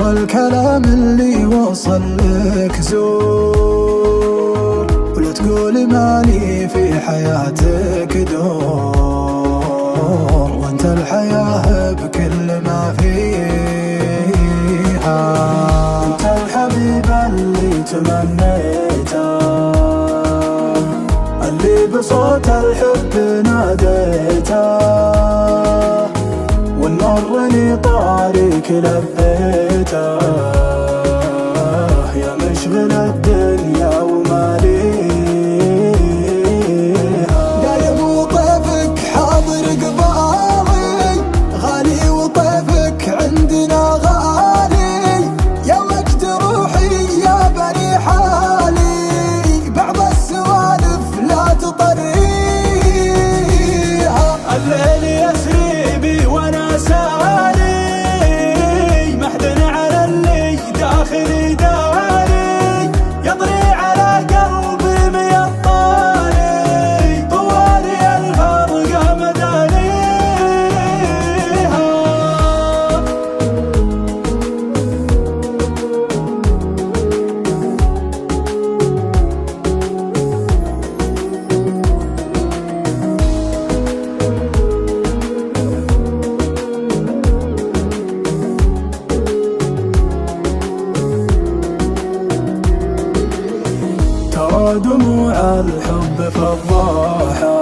والكلام اللي وصل لك زور، ولا تقول مالي في حياتك دور، وانت الحياة بكل ما فيها. انت الحبيب اللي تمنيته، اللي بصوت الحب ناديته، والنور طارق لبيته، يا مشغل الدنيا وماليها. دايم وطيفك حاضر قبالي، غالي وطيفك عندنا غالي، يا وقت روحي يا بني حالي، بعض السوالف لا تطريها. الليل يسري بي وانا سالي، محدن على اللي داخلي داري، يطري على قلبي مية طاري، طوالي الفرقة مدانيها. دموع الحب فضاحة،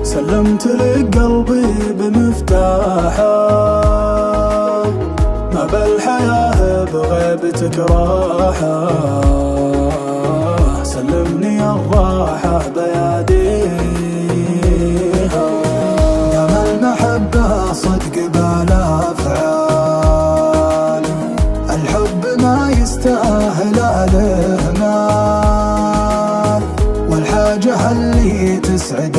سلمت لك قلبي بمفتاحه، ما بالحياة بغيبتك راحة، سلمني الراحة بياديها. دام المحبة صدق بالأفعال، الحب ما يستاهل الاهمال، والحاجة اللي تسعد